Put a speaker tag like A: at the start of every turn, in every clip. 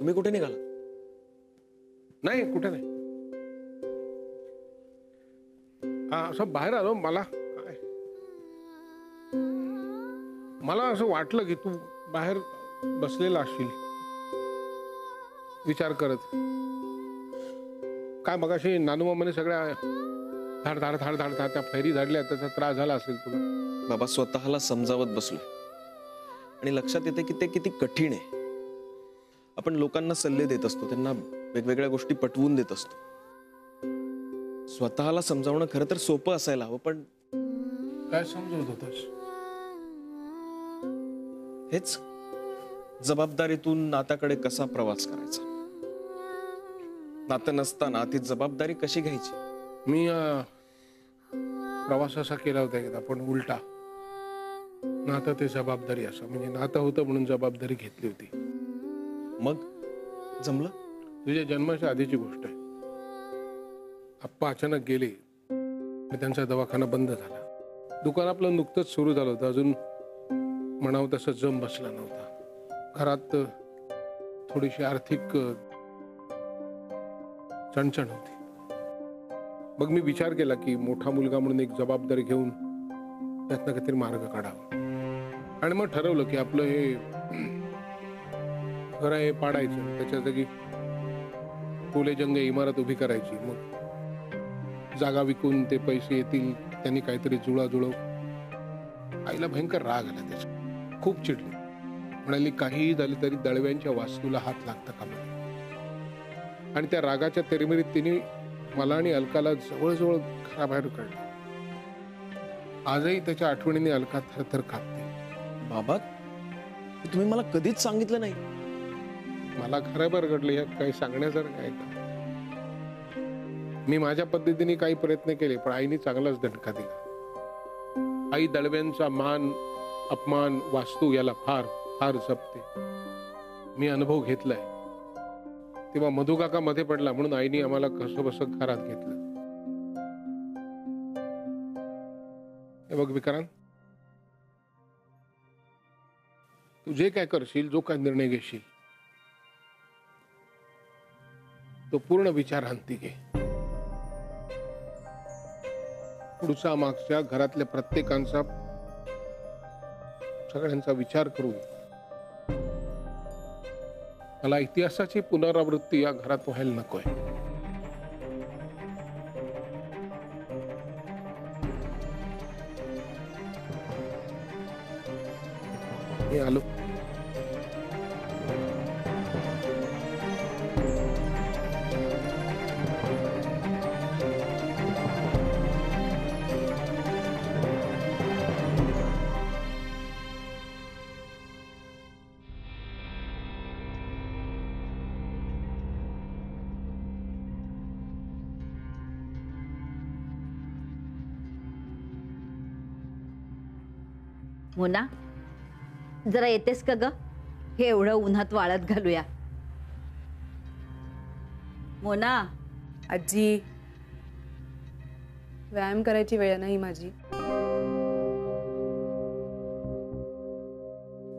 A: तुम्ही कुठे निघाला?
B: नाही, कुठे नाही. असं बाहेर आलो. मला असं वाटलं की तू बाहेर बसलेला असशील विचार करत. काय मगाशी नानू मामाने सगळ्या धाड धाड धाड धाड धाड त्या फैरी धाडल्या, त्याचा त्रास झाला असेल तुला.
A: बाबा, स्वतःला समजावत बसलो आणि लक्षात येते की ते किती कठीण आहे. आपण लोकांना सल्ले देत असतो, त्यांना वेगवेगळ्या गोष्टी पटवून देत असतो. स्वतःला समजावणं खरं तर सोपं असायला हवं, पण
B: काय समजवत होतस?
A: हेच जबाबदारीतून नात्याकडे कसा प्रवास करायचा, नातं नसताना ती जबाबदारी कशी घ्यायची.
B: मी प्रवास असा केला होता एकदा, पण उलटा. नातं ते जबाबदारी असं, म्हणजे नातं होतं म्हणून जबाबदारी घेतली होती.
A: मग जमलं?
B: तुझ्या जन्माच्या आधीची गोष्ट आहे. आप्पा अचानक गेले आणि त्यांचा दवाखाना बंद झाला. दुकान आपलं नुकतंच सुरू झालं होतं, अजून म्हणावं तसं जम बसला नव्हता. घरात थोडीशी आर्थिक चणचण होती. मग मी विचार केला की मोठा मुलगा म्हणून एक जबाबदारी घेऊन त्यातनं काहीतरी मार्ग काढावा. आणि मग ठरवलं की आपलं हे घर आहे पाडायचं, त्याच्या जागी फुले जंगे इमारत उभी करायची. मग जागा विकून ते पैसे येतील, त्यांनी काहीतरी जुळाजुळव. आईला भयंकर राग आला त्याचा, खूप चिडली. म्हणाली काहीही झाले तरी दळव्यांच्या वास्तूला हात लागता कामा नये. आणि त्या रागाच्या तेरमिरीत तिने मला आणि अलकाला जवळजवळ घराबाहेर काढलं. आजही त्याच्या आठवणीने अलका थरथर कापते.
A: बाबा, तुम्ही मला कधीच सांगितलं नाही.
B: मला खरं बरगडलं, यात काही सांगण्यासारखं आहे का? मी माझ्या पद्धतीने काही प्रयत्न केले, पण आईने चांगलाच दणका दिला. आई दळव्यांचा मान अपमान वास्तू याला फार फार जपते. मी अनुभव घेतलाय. तेव्हा मधु काका मध्ये पडला म्हणून आईने आम्हाला कसं बसं घरात घेतलं. हे बघ विक्रांत, तू जे काय करशील, जो काय निर्णय घेशील, तो पूर्ण विचारांती घे. पुढचा मागच्या घरातल्या प्रत्येकांचा, सगळ्यांचा विचार करू. मला इतिहासाची पुनरावृत्ती या घरात व्हायला नकोय. मी आलो.
C: मोना, जरा येतेस का ग? हे एवढं उन्हात वाळत घालूया. मोना.
D: आजी, व्यायाम करायची वेळ नाही माझी.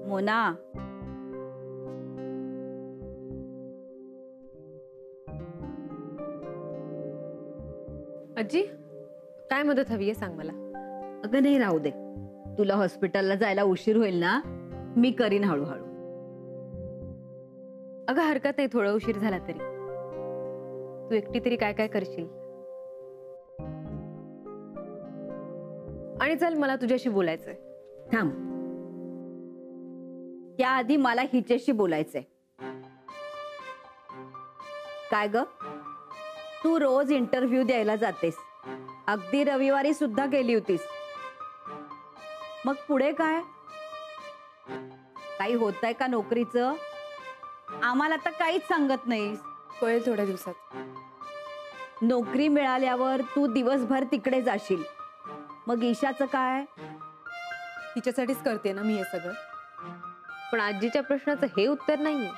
C: मोना.
D: आजी, काय मदत हवी आहे सांग मला.
C: अगं नाही, राहू दे. तुला हॉस्पिटलला जायला उशीर होईल ना, मी करीन हळूहळू.
D: अगं हरकत नाही, थोडा उशीर झाला तरी. तू एकटी तरी काय काय करशील. आणि चल, मला तुझ्याशी बोलायचंय.
C: थांब, त्याआधी मला हिच्याशी बोलायचंय. काय ग, तू रोज इंटरव्ह्यू द्यायला जातेस, अगदी रविवारी सुद्धा गेली होतीस. मग पुढे काय? काही होतंय का नोकरीचं? आम्हाला तर काहीच सांगत नाहीस.
D: कळेल थोड्या दिवसात.
C: नोकरी मिळाल्यावर तू दिवसभर तिकडे जाशील, मग ईशाचं काय?
D: तिच्यासाठीच करते ना मी हे सगळं. पण आजीच्या प्रश्नाचं हे उत्तर नाहीये.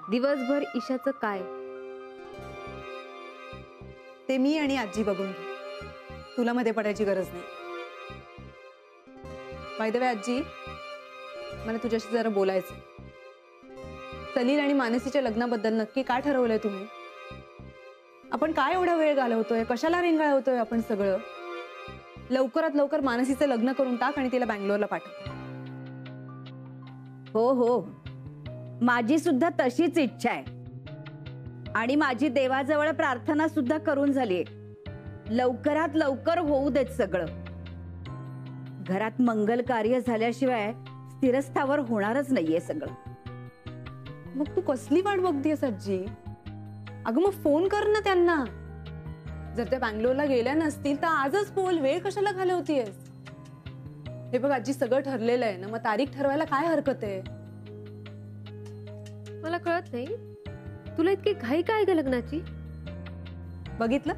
D: दिवसभर ईशाचं काय ते मी आणि आजी बघून घेऊ. तुला मध्ये पडायची गरज नाही. बाय द वे आजी, मला तुझ्याशी जरा बोलायचं. सलील आणि मानसीच्या लग्नाबद्दल नक्की काय ठरवलंय तुम्ही? आपण काय एवढा वेळ घालवतोय? कशाला रेंगाळवतोय आपण सगळं? लवकरात लवकर मानसीचं लग्न करून टाक आणि तिला बँगलोरला पाठव.
C: हो हो, माझी सुद्धा तशीच इच्छा आहे आणि माझी देवाजवळ प्रार्थना सुद्धा करून झालीये. लवकरात लवकर होऊ देत सगळं. घरात मंगल कार्य झाल्याशिवाय स्थिरस्थावर होणारच नाहीये सगळं.
D: मग तू कसली वाट बघतेस आजी? अगं मग फोन कर ना त्यांना. जर त्या बँगलोरला गेल्या नसतील तर आजच बोल. वेळ कशाला घालवतीयस? हे बघ आजी, सगळं ठरलेलं आहे ना, मग तारीख ठरवायला काय हरकत आहे?
E: मला कळत नाही, तुला इतकी घाई काय ग लग्नाची?
D: बघितलं,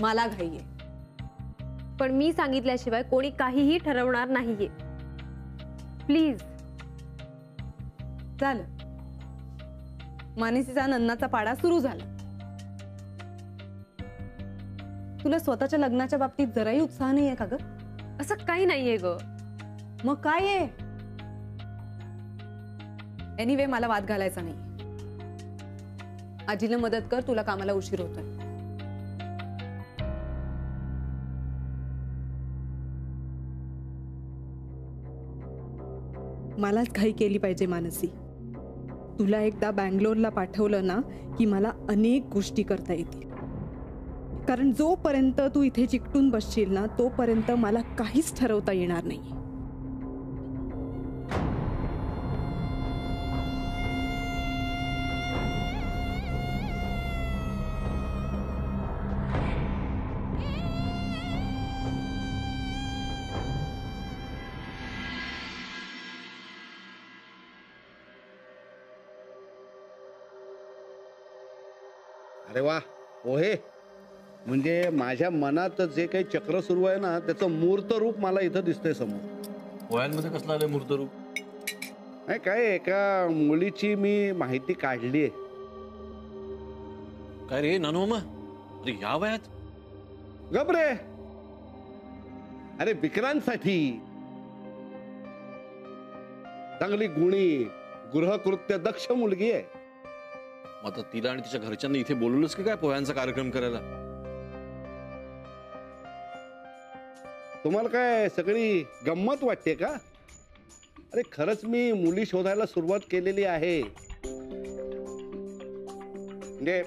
D: मला घाई आहे.
E: पण मी सांगितल्याशिवाय कोणी काहीही ठरवणार नाहीये. प्लीज.
D: झालं, मानसीचा नन्नाचा पाडा सुरू झाला. तुला स्वतःच्या लग्नाच्या बाबतीत जराही उत्साह नाहीये का ग?
E: असं काही नाहीये ग.
D: मग काय आहे? एनिवे, मला वाद घालायचा नाही. आजीला मदत कर, तुला कामाला उशीर होतोय. मलाच घाई केली पाहिजे मानसी. तुला एकदा बँगलोरला पाठवलं ना की मला अनेक गोष्टी करता येतील. कारण जोपर्यंत तू इथे चिकटून बसशील ना तोपर्यंत मला काहीच ठरवता येणार नाही.
F: अरे वा, पोहे म्हणजे माझ्या मनात जे काही चक्र सुरू आहे ना त्याचं मूर्त रूप मला इथं दिसतंय समोर.
G: पोह्यांमध्ये कसलं आलंय मूर्त रूप?
F: नाही काय, एका मुलीची मी माहिती काढली आहे.
G: काय रे नानू मामा, अरे या वयात?
F: गबरे, अरे विक्रांतसाठी चांगली गुणी गृहकृत्य दक्ष मुलगी आहे.
G: मग आता तिला आणि तिच्या घरच्यांनी इथे बोलवलंच की काय पोह्यांचा कार्यक्रम करायला?
F: तुम्हाला काय सगळी गंमत वाटते का? अरे खरंच मी मुली शोधायला सुरुवात केलेली आहे. म्हणजे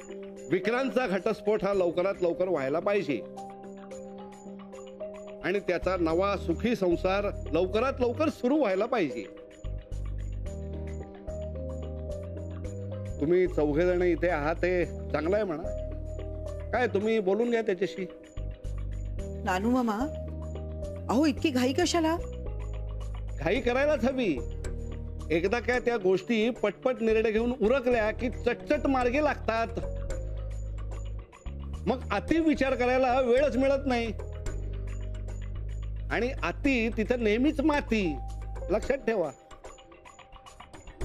F: विक्रांतचा घटस्फोट हा लवकरात लवकर व्हायला पाहिजे आणि त्याचा नवा सुखी संसार लवकरात लवकर सुरू व्हायला पाहिजे. तुम्ही चौघे जण इथे आहात हे चांगलं आहे म्हणा. काय तुम्ही बोलून घ्या त्याच्याशी.
H: नानू मामा, अहो इतकी घाई कशाला?
F: घाई करायलाच हवी. एकदा काय त्या गोष्टी पटपट निर्णय घेऊन उरकल्या की चटचट मार्गे लागतात. मग अति विचार करायला वेळच मिळत नाही आणि अति तिथं नेहमीच माती. लक्षात ठेवा.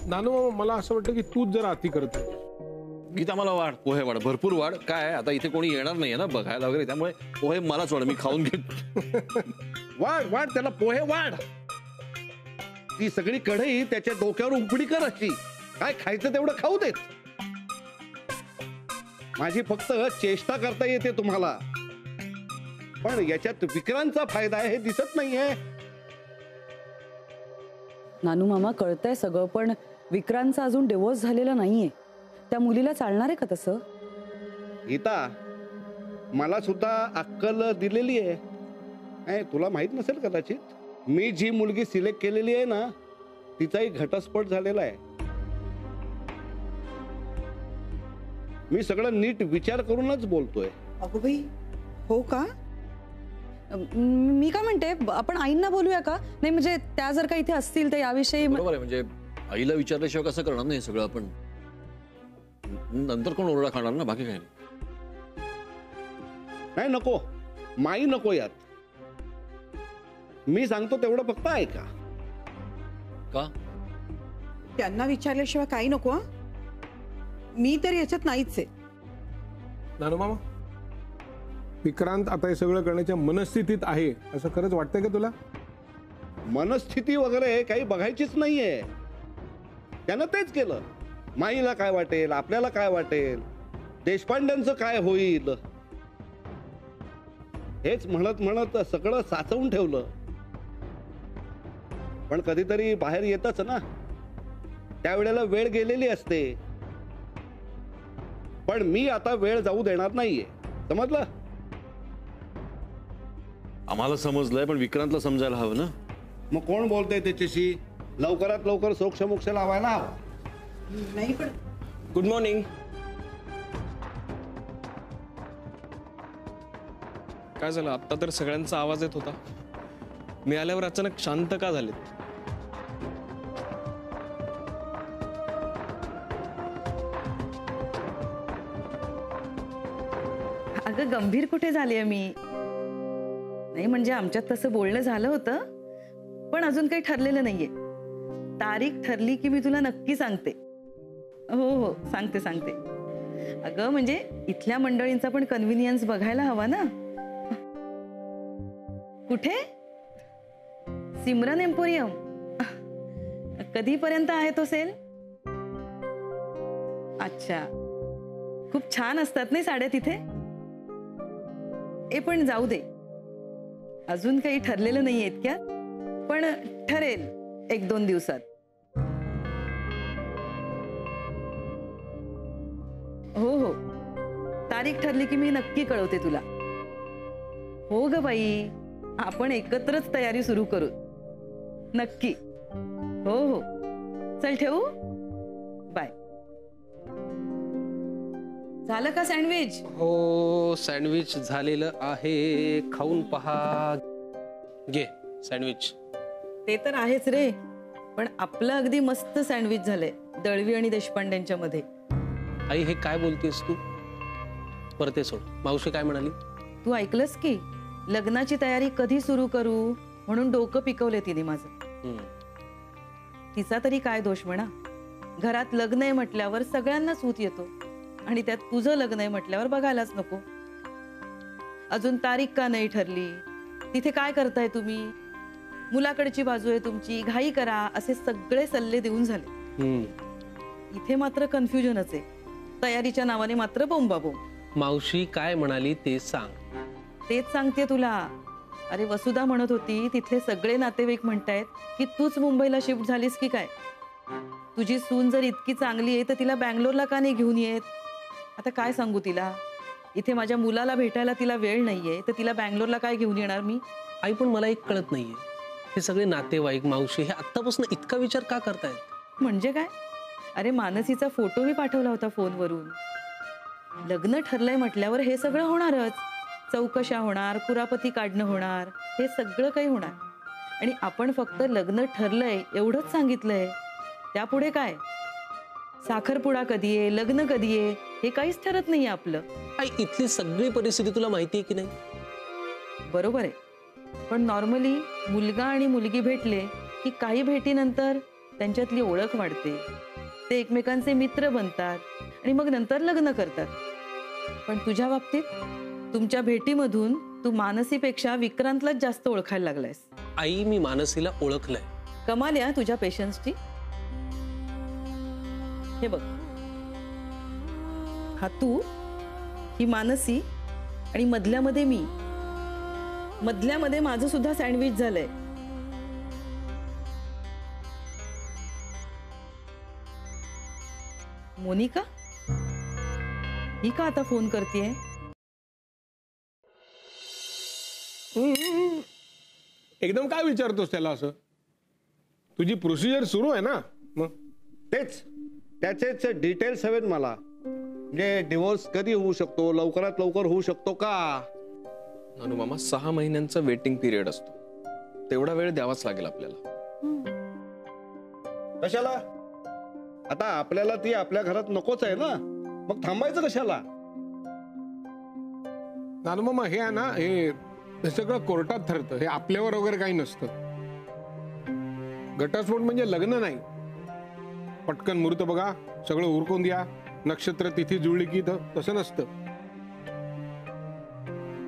B: नानू मामा, मला असं वाटतं की तूच जरा अति करतो.
G: गीता मला वाढ, पोहे वाढ, भरपूर वाढ. काय आता इथे कोणी येणार नाहीये ना बघायला वगैरे, त्यामुळे पोहे मलाच वाढ, मी खाऊन घेईन.
F: वाढ वाढ त्याला पोहे वाढ. ती सगळी कढई त्याच्या डोक्यावर उघडी कर अशी. काय खायचं तेवढं खाऊ देत. माझी फक्त चेष्टा करता येते तुम्हाला, पण याच्यात विक्रांतचा फायदा आहे हे दिसत नाहीये.
H: नानू मामा, कळतंय सगळं, पण विक्रांतचा अजून डिवोर्स झालेला नाहीये. त्या मुलीला चालणार आहे का तसं?
F: गीता, मला सुद्धा अक्कल दिलेली आहे. तुला माहित नसेल कदाचित, मी जी मुलगी सिलेक्ट केलेली आहे ना तिचाही घटस्फोट झालेला आहे. मी सगळं नीट विचार करूनच बोलतोय.
H: अगो बाई, हो का? मी काय म्हणते, आपण आईंना बोलूया का? नाही म्हणजे त्या जर का इथे असतील तर याविषयी.
G: बरोबर आहे, म्हणजे आईला विचारल्याशिवाय कसं करणार नाही सगळं आपण? नंतर कोण ओरडा खाणार ना, बाकी काही
F: नाही. नको, माई नको यात. मी सांगतो तेवढं फक्त ऐका.
G: का?
H: त्यांना विचारल्याशिवाय काही नको. मी तर याच्यात नाहीच आहे.
B: नानू मामा, विक्रांत आता हे सगळं करण्याच्या मनस्थितीत आहे असं खरंच वाटतंय का तुला?
F: मनस्थिती वगैरे काही बघायचीच नाहीये. त्यानं तेच केलं. माईला काय वाटेल, आपल्याला काय वाटेल, देशपांड्यांचं काय होईल, हेच म्हणत म्हणत सगळं साचवून ठेवलं. पण कधीतरी बाहेर येतच ना, त्यावेळेला वेळ गेलेली असते. पण मी आता वेळ जाऊ देणार नाहीये, समजलं?
G: आम्हाला समजलंय, पण विक्रांतला समजायला हवं ना.
F: मग कोण बोलतंय त्याच्याशी? लवकरात लवकर सोक्ष मोक्ष लावायला हवा.
H: नाही पण
A: गुड मॉर्निंग. काय झालं? आता तर सगळ्यांचा आवाज येत होता, मी आल्यावर अचानक शांत का झाले?
H: अगं गंभीर कुठे झालीये मी? नाही म्हणजे आमच्यात तसं बोलणं झालं होतं, पण अजून काही ठरलेलं नाहीये. तारीख ठरली की मी तुला नक्की सांगते. हो हो सांगते सांगते. अगं म्हणजे इथल्या मंडळींचा पण कन्व्हिनियन्स बघायला हवा ना. कुठे? सिमरन एम्पोरियम. कधीपर्यंत आहे तो सेल? अच्छा, खूप छान असतात नाही साड्या तिथे. पण जाऊ दे, अजून काही ठरलेलं नाहीये इतक्यात, पण ठरेल 1-2 दिवसात. हो हो तारीख ठरली की मी नक्की कळवते तुला. हो ग बाई, आपण एकत्रच तयारी सुरू करू. नक्की. हो हो चल ठेवू. बाय. झालं का सँडविच?
I: हो सँडविच झालेलं आहे, खाऊन पहा. घे सँडविच.
H: ते तर आहेच रे, पण आपलं अगदी मस्त सँडविच झालंय दळवी आणि देशपांड्यांच्या मध्ये.
I: आई हे काय बोलतेस तू? परत ते सोड. मावशी काय म्हणाली?
H: तू ऐकलंस की लग्नाची तयारी कधी सुरू करू म्हणून डोकं पिकवले तिने माझं. तिचा तरी काय दोष म्हणा, घरात लग्न आहे म्हटल्यावर सगळ्यांनाच सूत येतो, आणि त्यात तुझं लग्न आहे म्हटल्यावर बघायलाच नको. अजून तारीख का नाही ठरली, तिथे काय करताय तुम्ही, मुलाकडची बाजू आहे तुमची, घाई करा, असे सगळे सल्ले देऊन झाले. इथे मात्र कन्फ्युजनच आहे. तयारीच्या नावाने मात्र बोंबाबोंब.
I: मावशी काय म्हणाली ते सांग.
H: तेच सांगते तुला. अरे वसुधा म्हणत होती तिथले सगळे नातेवाईक म्हणतायत की तूच मुंबईला शिफ्ट झालीस की काय. तुझी सून जर इतकी चांगली आहे तर तिला बँगलोरला का नाही घेऊन येत. आता काय सांगू तिला, इथे माझ्या मुलाला भेटायला तिला वेळ नाहीये तर तिला बँगलोरला काय घेऊन येणार मी.
I: आई पण मला एक कळत नाहीये, हे सगळे नातेवाईक मावशी हे आत्तापासून इतका विचार का करतायत?
H: म्हणजे काय? अरे मानसीचा फोटो मी पाठवला होता फोनवरून. लग्न ठरलंय म्हटल्यावर हे सगळं होणारच. चौकशा होणार, कुरापती काढणं होणार, हे सगळं काही होणार. आणि आपण फक्त लग्न ठरलंय एवढंच सांगितलंय. त्यापुढे काय, साखरपुडा कधी आहे, लग्न कधी आहे, हे काहीच ठरत नाहीये आपलं.
I: आई इथली सगळी परिस्थिती तुला माहिती आहे की नाही?
H: बरोबर आहे, पण नॉर्मली मुलगा आणि मुलगी भेटले की काही भेटीनंतर त्यांच्यातली ओळख वाढते, ते एकमेकांचे मित्र बनतात आणि मग नंतर लग्न करतात. पण तुझ्या बाबतीत तुमच्या भेटीमधून तू मानसीपेक्षा विक्रांतलाच जास्त ओळखायला लागलायस.
I: आई मी मानसीला ओळखलंय.
H: कमाल आहे तुझ्या पेशन्सची. हे बघ, हा तू, ही मानसी आणि मधल्यामध्ये मी. मधल्यामध्ये माझं सुद्धा सँडविच झालंय. मोनिका ही का आता फोन करतेय?
B: एकदम काय विचारतोस त्याला असं? तुझी प्रोसिजर सुरू आहे ना. मग
F: तेच त्याचेच डिटेल्स हवेत मला. म्हणजे डिवोर्स कधी होऊ शकतो, लवकरात लवकर होऊ शकतो का?
A: नानू मामा 6 महिन्यांचा वेटिंग पिरियड असतो, तेवढा वेळ द्यावाच लागेल आपल्याला.
F: कशाला? आता आपल्याला ती आपल्या घरात नकोच आहे ना, मग थांबायचं कशाला?
B: नानूमामा हे आहे ना, हे सगळं कोर्टात ठरतं, हे आपल्यावर वगैरे काही नसतं. घटस्फोट म्हणजे लग्न नाही, पटकन मुहूर्त बघा, सगळं उरकून द्या, नक्षत्र तिथी जुळली की तसं नसतं.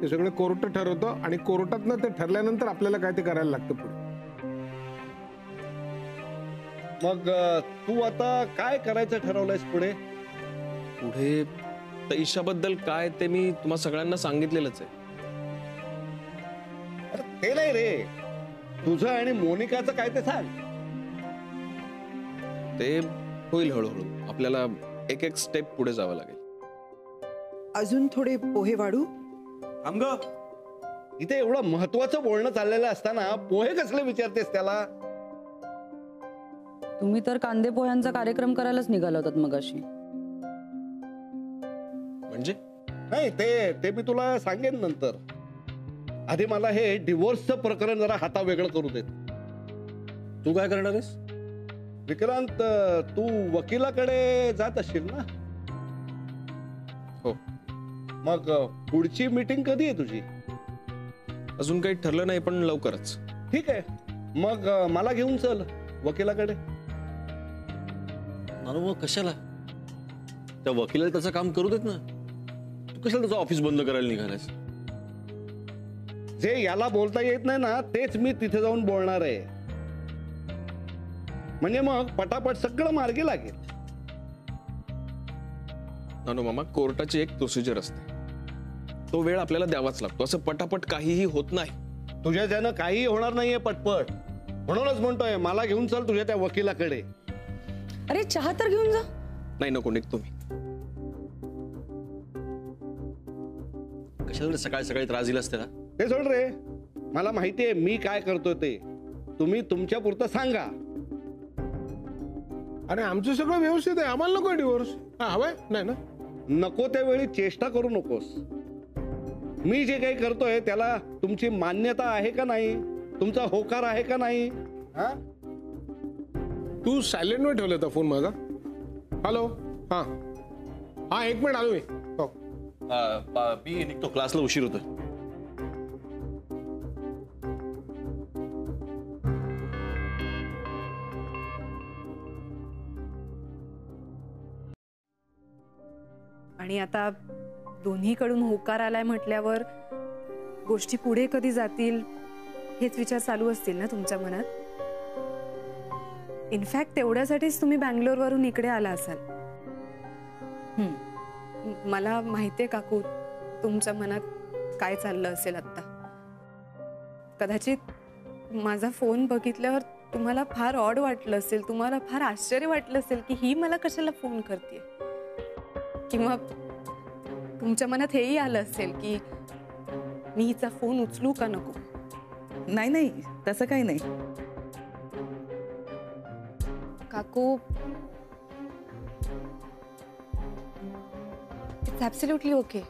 B: ते सगळं कोर्ट ठरवतं आणि कोर्टातनं ते ठरल्यानंतर आपल्याला काय ते करायला लागतं पुढे.
F: मग तू आता काय करायचं ठरवलंयस पुढे?
A: पुढे तर ईशाबद्दल काय ते मी तुम्हा सगळ्यांना सांगितलेलंच आहे.
F: अरे ते नाही रे, तुझं आणि मोनिकाचं काय ते सांग.
A: ते होईल हळूहळू. आपल्याला एक एक स्टेप पुढे जावं लागेल.
J: अजून थोडे पोहे वाढू?
F: आमग इथे एवढं महत्वाचं बोलणं चाललेलं असताना पोहे कसले विचारतेस त्याला?
H: तुम्ही तर कांदे पोह्यांचा कार्यक्रम करायलाच निघाला होतात मगाशी.
A: म्हणजे
F: नाही ते मी तुला सांगेन नंतर. आधी मला हे डिवोर्सचं प्रकरण जरा हातावेगळं करू देत.
G: तू काय करणार आहेस?
F: विक्रांत, तू वकिलाकडे जात असशील ना?
A: हो.
F: मग पुढची मीटिंग कधी आहे तुझी?
A: अजून काही ठरलं नाही, पण लवकरच.
F: ठीक आहे, मग मला घेऊन चल वकिलाकडे.
G: मग कशाला? त्या वकिलाला त्याचं काम करू देत ना. तू कशाला त्याचं ऑफिस बंद करायला निघालायस?
F: जे याला बोलता येत नाही ना, तेच मी तिथे जाऊन बोलणार आहे. म्हणजे मग पटापट सगळं मार्गी लागेल.
A: नानू मामा, कोर्टाची एक प्रोसिजर असते. तो वेळ आपल्याला द्यावाच लागतो. असं पटापट काहीही होत नाही.
F: तुझ्या ज्यानं काही होणार नाहीये पटपट. म्हणूनच म्हणतोय मला घेऊन चल तुझ्या त्या वकिलाकडे.
D: अरे चहा तर घेऊन जा.
A: नाही, नको, निघतो मी.
G: कशाला सकाळी सकाळी त्रास दिलास त्याला?
F: ते सोड रे, मला माहितीये मी काय करतोय ते. तुम्ही तुमच्या पुरतं सांगा.
B: अरे आमचं सगळं व्यवस्थित आहे, आम्हाला नको डिवोर्स. हा हवाय नाही ना?
F: नको त्यावेळी चेष्टा करू नकोस. मी जे काही करतोय त्याला तुमची मान्यता आहे का नाही? तुमचा होकार आहे का नाही? हा,
B: तू सायलेंटवर ठेवला होता फोन माझा. हॅलो, हा हा, एक मिनिट आलो मी. हो.
G: मी निघतो, क्लासला उशीर होतोय.
D: आणि आता दोन्हीकडून होकार आलाय म्हटल्यावर गोष्टी पुढे कधी जातील हेच विचार चालू असतील ना तुमच्या मनात. इनफॅक्ट तेवढ्यासाठीच तुम्ही बँगलोरवरून इकडे आला असाल. मला माहितीये काकू तुमच्या मनात काय चाललं असेल आता. कदाचित माझा फोन बघितल्यावर तुम्हाला फार ऑड वाटलं असेल, तुम्हाला फार आश्चर्य वाटलं असेल की ही मला कशाला फोन करते. किंवा तुमच्या मनात हेही आलं असेल की मी हिचा फोन उचलू का नको.
H: नाही नाही, तसं काही नाही
D: काकू. It's absolutely okay.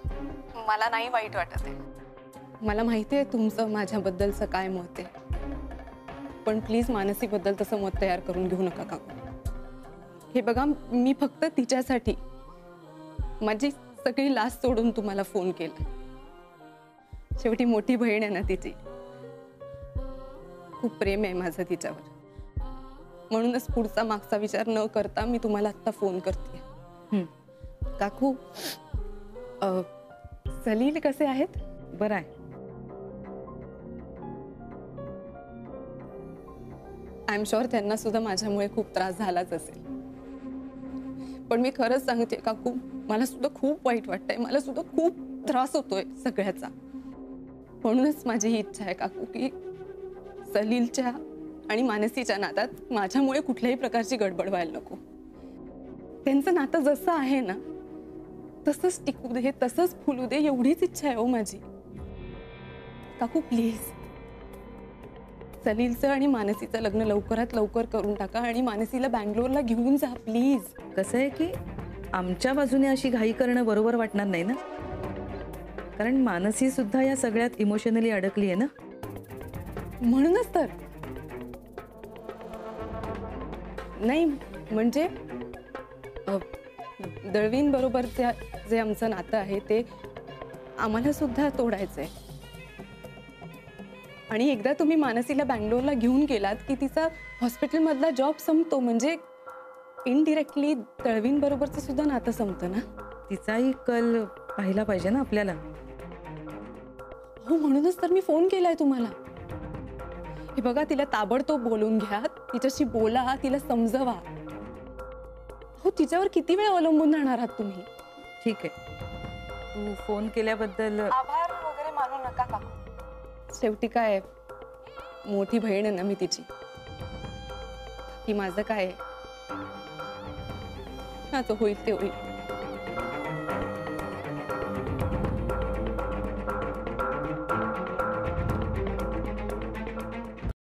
D: मला नाही वाईट वाटत आहे. मला माहिती आहे तुमचं माझ्याबद्दलचं काय मत आहे, पण प्लीज मानसीबद्दल तसं मत तयार करून घेऊ नका काकू. हे बघा, मी फक्त तिच्यासाठी माझी सगळी लाज सोडून तुम्हाला फोन केला. शेवटी मोठी बहीण आहे ना तिची. खूप प्रेम आहे माझं तिच्यावर. म्हणूनच पुढचा मागचा विचार न करता मी तुम्हाला आता फोन करते. काकू, सलील कसे आहेत?
H: बरं आहे.
D: आय एम शुअर त्यांना सुद्धा माझ्यामुळे खूप त्रास झालाच असेल. पण मी खरंच सांगते काकू, मला सुद्धा खूप वाईट वाटतंय. मला सुद्धा खूप त्रास होतोय सगळ्याचा. म्हणूनच माझी ही इच्छा आहे काकू की सलीलच्या आणि मानसीच्या नात्यात माझ्यामुळे कुठल्याही प्रकारची गडबड व्हायला नको. त्यांचं नातं जसं आहे ना तसंच टिकू दे, तसंच फुलू दे, एवढीच इच्छा आहे हो माझी. काकू प्लीज, सलीलचं आणि मानसीचं लग्न लवकरात लवकर करून टाका आणि मानसीला बँगलोरला घेऊन जा प्लीज.
H: कसं आहे की आमच्या बाजूने अशी घाई करणं बरोबर वाटणार नाही ना, कारण मानसी सुद्धा या सगळ्यात इमोशनली अडकली आहे ना.
D: म्हणूनच तर नाही म्हणजे दळवीन बरोबरचं जे आमचं नातं आहे ते आम्हाला सुद्धा तोडायचंय. आणि एकदा तुम्ही मानसीला बँगलोरला घेऊन गेलात की तिचा हॉस्पिटलमधला जॉब संपतो, म्हणजे इनडिरेक्टली दळवीन बरोबरचं सुद्धा नातं संपतं ना.
H: तिचाही कल पाहिला पाहिजे ना आपल्याला.
D: हो, म्हणूनच तर मी फोन केलाय तुम्हाला. हे बघा, तिला ताबडतोब बोलून घ्या. तिच्याशी बोला, तिला समजवा. हो, तिच्यावर किती वेळ अवलंबून राहणार आहात तुम्ही?
H: ठीक आहे, तू फोन केल्याबद्दल
D: आभार वगैरे मानू नका काकू. शेवटी काय, मोठी बहीण आहे ना मी तिची. की माझं काय, आता होईल ते होईल.